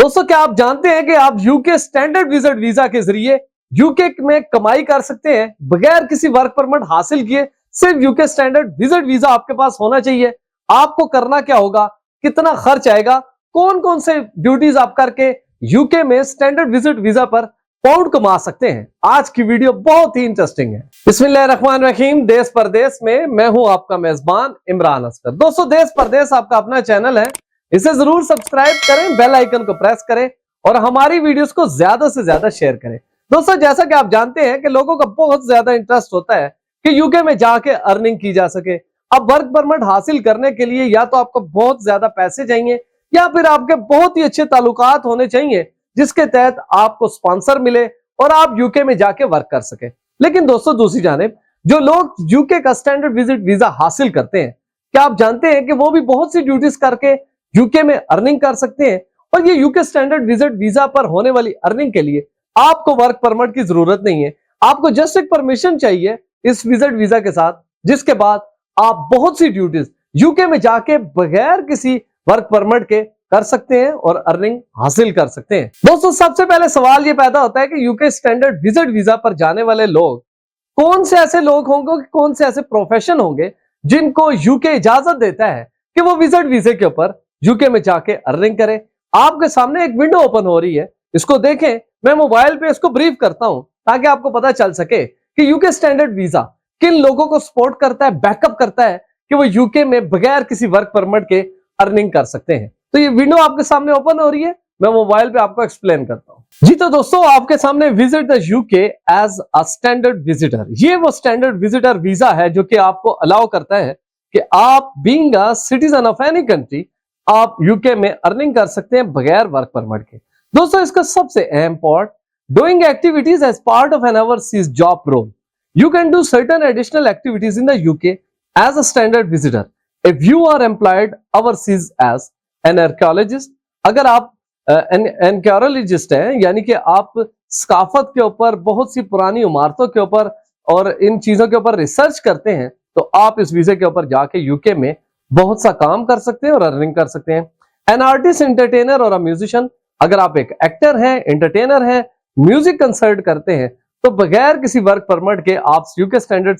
दोस्तों, क्या आप जानते हैं कि आप यूके स्टैंडर्ड विजिट वीजा के जरिए यूके में कमाई कर सकते हैं बगैर किसी वर्क परमिट हासिल किए। सिर्फ यूके स्टैंडर्ड विजिट वीजा आपके पास होना चाहिए। आपको करना क्या होगा, कितना खर्च आएगा, कौन कौन से ड्यूटीज आप करके यूके में स्टैंडर्ड विजिट वीजा पर पाउंड कमा सकते हैं। आज की वीडियो बहुत ही इंटरेस्टिंग है। बिस्मिल्लाहिर्रहमानिर्रहीम। देश परदेश में मैं हूं आपका मेजबान इमरान असगर। दोस्तों, देश परदेश आपका अपना चैनल है, इसे जरूर सब्सक्राइब करें, बेल आइकन को प्रेस करें और हमारी वीडियोस को ज्यादा से ज्यादा शेयर करें। दोस्तों, जैसा कि आप जानते हैं कि लोगों का बहुत ज्यादा इंटरेस्ट होता है कि यूके में जाके अर्निंग की जा सके। अब वर्क परमिट हासिल करने के लिए या तो आपको बहुत ज्यादा पैसे चाहिए या फिर आपके बहुत ही अच्छे ताल्लुकात होने चाहिए जिसके तहत आपको स्पॉन्सर मिले और आप यूके में जाके वर्क कर सके। लेकिन दोस्तों, दूसरी जानिब जो लोग यूके का स्टैंडर्ड विजिट वीजा हासिल करते हैं, क्या आप जानते हैं कि वो भी बहुत सी ड्यूटीज करके यूके में अर्निंग कर सकते हैं। और ये यूके स्टैंडर्ड विजिट वीजा पर होने वाली अर्निंग के लिए आपको वर्क परमिट की जरूरत नहीं है। आपको जस्ट एक परमिशन चाहिए इस विजिट वीजा के साथ, जिसके बाद आप बहुत सी ड्यूटीज यूके में जाके बगैर किसी वर्क परमिट के कर सकते हैं और अर्निंग हासिल कर सकते हैं। दोस्तों, सबसे पहले सवाल ये पैदा होता है कि यूके स्टैंडर्ड विजिट वीजा पर जाने वाले लोग कौन से ऐसे लोग होंगे, कौन से ऐसे प्रोफेशन होंगे जिनको यूके इजाजत देता है कि वो विजिट वीजे के ऊपर यूके में जाके अर्निंग करें। आपके सामने एक विंडो ओपन हो रही है, इसको देखें। मैं मोबाइल पे इसको ब्रीफ करता हूं ताकि आपको पता चल सके कि यूके स्टैंडर्ड वीजा किन लोगों को सपोर्ट करता है, बैकअप करता है कि वो यूके में बगैर किसी वर्क परमिट के अर्निंग कर सकते हैं। तो ये विंडो आपके सामने ओपन हो रही है, मैं मोबाइल पे आपको एक्सप्लेन करता हूं। जी तो दोस्तों, आपके सामने visit the UK as a standard visitor, ये वो स्टैंडर्ड विजिटर वीजा है जो कि आपको अलाउ करता है कि आप being a citizen of any country आप यूके में अर्निंग कर सकते हैं बगैर वर्क परमिट के। दोस्तों, इसका सबसे अहम part, doing activities as part of an overseas job role. You can do certain additional activities in the UK as a standard visitor if you are employed overseas as an archaeologist। अगर आप archaeologist हैं, यानी कि आप सकाफत के ऊपर, बहुत सी पुरानी इमारतों के ऊपर और इन चीजों के ऊपर रिसर्च करते हैं, तो आप इस वीजे के ऊपर जाके यूके में बहुत सा काम कर सकते हैं और अर्निंग कर सकते हैं। एन आर्टिस्ट, एंटरटेनर और अ म्यूजिशियन, अगर आप एक एक्टर हैं, एंटरटेनर हैं, म्यूजिक कंसर्ट करते हैं, तो बगैर किसी वर्क परमिट के आप यूके स्टैंडर्ड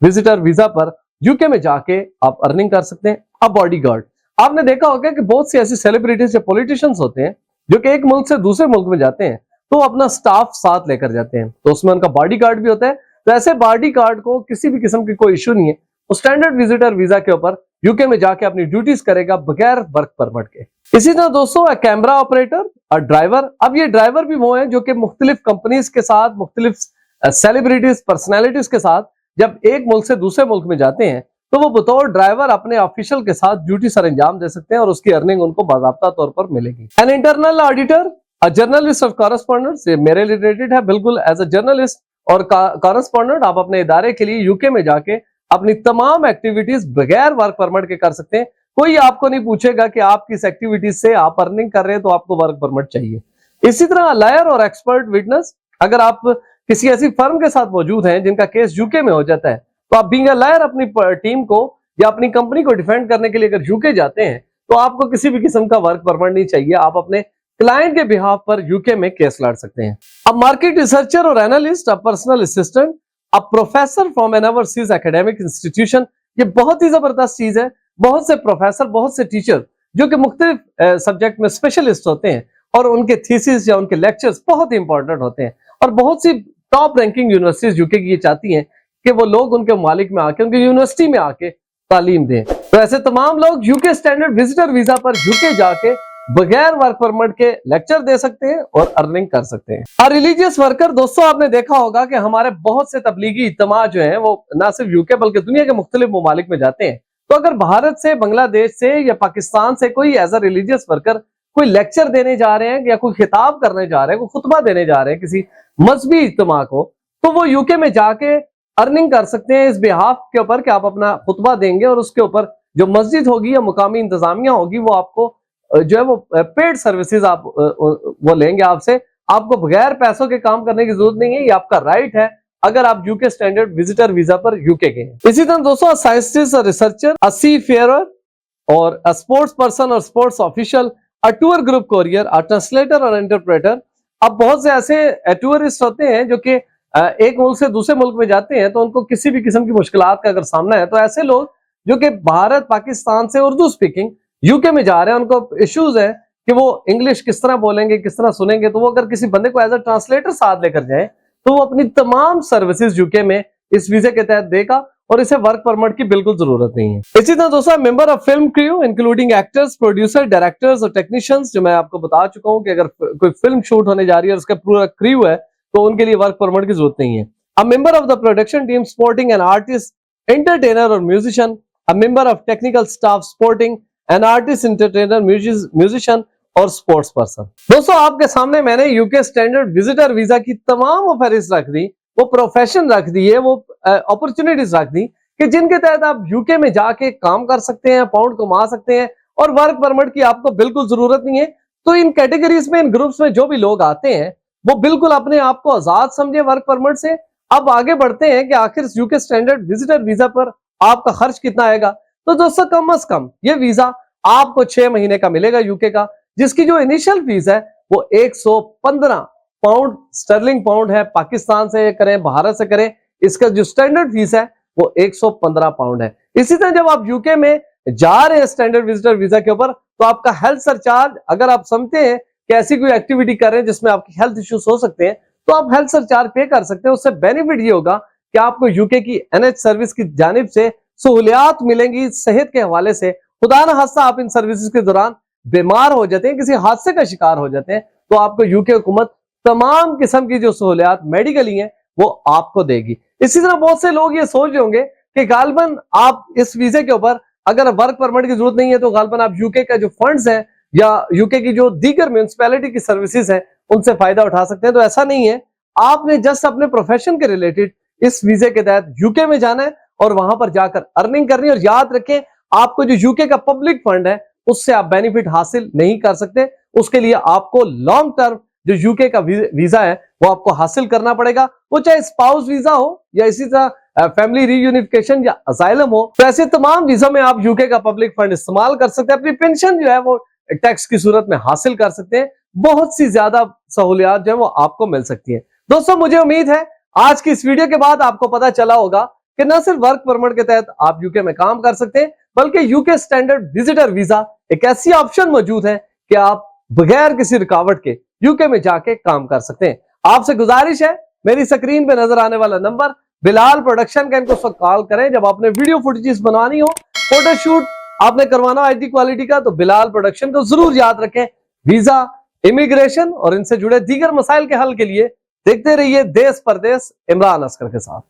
विजिटर वीजा पर यूके में जाके आप अर्निंग कर सकते हैं। अब बॉडीगार्ड, आपने देखा होगा कि बहुत सी ऐसी सेलिब्रिटीज या पॉलिटिशियंस होते हैं जो कि एक मुल्क से दूसरे मुल्क में जाते हैं तो अपना स्टाफ साथ लेकर जाते हैं, तो उसमें उनका बॉडीगार्ड भी होता है। तो ऐसे बॉडीगार्ड को किसी भी किस्म की कोई इशू नहीं है, वो स्टैंडर्ड विजिटर वीजा के ऊपर यूके में जाके अपनी ड्यूटीज करेगा बगैर वर्क परमिट के। इसी तरह दोस्तों, कैमरा ऑपरेटर और ड्राइवर, अब ये ड्राइवर भी वो हैं जो कि मुख्तलिफ कंपनीज के साथ, मुख्तलिफ सेलिब्रिटीज, पर्सनैलिटीज के साथ जब एक मुल्क से दूसरे मुल्क में जाते हैं तो वो बतौर ड्राइवर अपने ऑफिशियल के साथ ड्यूटी सर अंजाम दे सकते हैं और उसकी अर्निंग उनको बाज़ाब्ता तौर पर मिलेगी। An internal auditor, a journalist of correspondent, ये मेरे रिलेटेड है बिल्कुल। एज अ जर्नलिस्ट और कॉरेस्पॉन्डेंट आप अपने इदारे के लिए यूके में जाके अपनी तमाम एक्टिविटीज बगैर वर्क परमिट के कर सकते हैं। कोई आपको नहीं पूछेगा कि आप किस एक्टिविटीज से आप अर्निंग कर रहे हैं तो आपको वर्क परमिट चाहिए। इसी तरह लायर और एक्सपर्ट विटनेस, अगर आप किसी ऐसी फर्म के साथ मौजूद हैं जिनका केस यूके में हो जाता है तो आप बीइंग अ लायर अपनी टीम को या अपनी कंपनी को डिफेंड करने के लिए अगर यूके जाते हैं तो आपको किसी भी किस्म का वर्क परमिट नहीं चाहिए, आप अपने क्लाइंट के बिहाफ पर यूके में केस लड़ सकते हैं। अब मार्केट रिसर्चर और analyst, a personal assistant, a professor from N overseas academic institution, ये बहुत ही जबरदस्त चीज है। बहुत से प्रोफेसर, बहुत से टीचर जो कि मुख्तलिफ सब्जेक्ट में स्पेशलिस्ट होते हैं और उनके थीसिस या उनके लेक्चर्स बहुत ही इंपॉर्टेंट होते हैं और बहुत सी टॉप रैंकिंग यूनिवर्सिटीज यूके की ये चाहती हैं कि वो लोग उनके मालिक में आके, उनकी यूनिवर्सिटी में आके तालीम दें। तो ऐसे तमाम लोग यूके स्टैंडर्ड विजिटर वीजा पर यूके जाके बगैर वर्क परमिट के लेक्चर दे सकते हैं और अर्निंग कर सकते हैं। और रिलीजियस वर्कर, दोस्तों आपने देखा होगा कि हमारे बहुत से तबलीगी इज्तिमा जो है वो ना सिर्फ यूके बल्कि दुनिया के मुख्तलिफ ममालिक में जाते हैं। तो अगर भारत से, बांग्लादेश से या पाकिस्तान से कोई एज अ रिलीजियस वर्कर कोई लेक्चर देने जा रहे हैं या कोई खिताब करने जा रहे हैं, कोई खुतबा देने जा रहे हैं किसी मजहबी इज्तिमा को, तो वो यूके में जाके अर्निंग कर सकते हैं इस बिहाफ के ऊपर कि आप अपना खुतबा देंगे और उसके ऊपर जो मस्जिद होगी या मुकामी इंतजामिया होगी वो आपको जो है वो पेड सर्विसेज आप वो लेंगे आपसे। आपको बगैर पैसों के काम करने की जरूरत नहीं है, ये आपका राइट है अगर आप यूके स्टैंडर्ड विजिटर वीजा पर यूके के हैं। इसी तरह दोस्तों, साइंटिस्ट और रिसर्चर, अ सी फेयर और स्पोर्ट्स पर्सन और sports official, a tour group courier, a translator और इंटरप्रेटर। अब बहुत से ऐसे टूरिस्ट होते हैं जो कि एक मुल्क से दूसरे मुल्क में जाते हैं, तो उनको किसी भी किस्म की मुश्किलात का अगर सामना है, तो ऐसे लोग जो कि भारत पाकिस्तान से उर्दू स्पीकिंग यूके में जा रहे हैं, उनको इश्यूज है कि वो इंग्लिश किस तरह बोलेंगे, किस तरह सुनेंगे, तो वो अगर किसी बंदे को एज अ ट्रांसलेटर साथ लेकर जाए तो वो अपनी तमाम सर्विसेज यूके में इस वीजे के तहत देगा और इसे वर्क परमिट की बिल्कुल जरूरत नहीं है। इसी तरह दोस्तों, member of film crew including actors, producer, directors और टेक्नीशियंस, जो मैं आपको बता चुका हूं कि अगर कोई फिल्म शूट होने जा रही है और उसका पूरा क्रू है तो उनके लिए वर्क परमिट की जरूरत नहीं है। A member of the production team supporting an artist, entertainer और musician, a member of technical staff supporting an artist, entertainer, musician और स्पोर्ट्स पर्सन। दोस्तों, आपके सामने मैंने यूके स्टैंडर्ड विजिटर वीजा की तमाम ऑफरिस रख दी, वो प्रोफेशन रख दी है, वो अपॉर्चुनिटीज रख दी कि जिनके तहत आप यूके में जाके काम कर सकते हैं, पाउंड कमा सकते हैं और वर्क परमिट की आपको बिल्कुल जरूरत नहीं है। तो इन कैटेगरीज में, इन ग्रुप्स में जो भी लोग आते हैं वो बिल्कुल अपने आप को आजाद समझे वर्क परमिट से। अब आगे बढ़ते हैं कि आखिर यूके स्टैंडर्ड विजिटर वीजा पर आपका खर्च कितना आएगा। तो दोस्तों, कम अज कम ये वीजा आपको 6 महीने का मिलेगा यूके का, जिसकी जो इनिशियल फीस है वो 115 पाउंड स्टर्लिंग पाउंड है। पाकिस्तान से करें, भारत से करें, इसका जो स्टैंडर्ड फीस है वो 115 पाउंड है। इसी तरह जब आप यूके में जा रहे हैं स्टैंडर्ड विजिटर वीजा के ऊपर, तो आपका हेल्थ सरचार्ज, अगर आप समझते हैं कि ऐसी कोई एक्टिविटी कर रहे हैं जिसमें आपकी हेल्थ इश्यूज हो सकते हैं, तो आप हेल्थ सरचार्ज पे कर सकते हैं। उससे बेनिफिट ये होगा कि आपको यूके की एनएच सर्विस की जानिब से सहूलियात मिलेंगी सेहत के हवाले से। खुदा न खास्ता आप इन सर्विसेज के दौरान बीमार हो जाते हैं, किसी हादसे का शिकार हो जाते हैं, तो आपको यूके हुकूमत तमाम किस्म की जो सहूलियात मेडिकली हैं वो आपको देगी। इसी तरह बहुत से लोग ये सोच रहे होंगे कि गालबन आप इस वीजे के ऊपर अगर वर्क परमिट की जरूरत नहीं है तो गालबन आप यूके का जो फंड्स है या यूके की जो दीगर म्यूनिसिपैलिटी की सर्विसेज है उनसे फायदा उठा सकते हैं। तो ऐसा नहीं है, आपने जस्ट अपने प्रोफेशन के रिलेटेड इस वीजे के तहत यूके में जाना है और वहां पर जाकर अर्निंग करनी है। और याद रखें, आपको जो यूके का पब्लिक फंड है उससे आप बेनिफिट हासिल नहीं कर सकते। उसके लिए आपको लॉन्ग टर्म जो यूके का वीजा है वो आपको हासिल करना पड़ेगा, वो चाहे स्पाउस वीजा हो या इसी तरह फैमिली रीयूनिफिकेशन या असाइलम हो। तो ऐसे तमाम वीजा में आप यूके का पब्लिक फंड इस्तेमाल कर सकते हैं, अपनी पेंशन जो है वो टैक्स की सूरत में हासिल कर सकते हैं। बहुत सी ज्यादा सहूलियात जो है वो आपको मिल सकती है। दोस्तों, मुझे उम्मीद है आज की इस वीडियो के बाद आपको पता चला होगा कि न सिर्फ वर्क परमिट के तहत आप यूके में काम कर सकते हैं, बल्कि यूके स्टैंडर्ड विजिटर वीजा एक ऐसी ऑप्शन मौजूद है कि आप बगैर किसी रुकावट के यूके में जाके काम कर सकते हैं। आपसे गुजारिश है, मेरी स्क्रीन पे नजर आने वाला नंबर बिलाल प्रोडक्शन का, इनको कॉल करें जब आपने वीडियो फुटेजेस बनवानी हो, फोटोशूट आपने करवाना हो एचडी क्वालिटी का, तो बिलाल प्रोडक्शन को जरूर याद रखें। वीजा, इमिग्रेशन और इनसे जुड़े दीगर मसाइल के हल के लिए देखते रहिए देश परदेश इमरान अस्कर के साथ।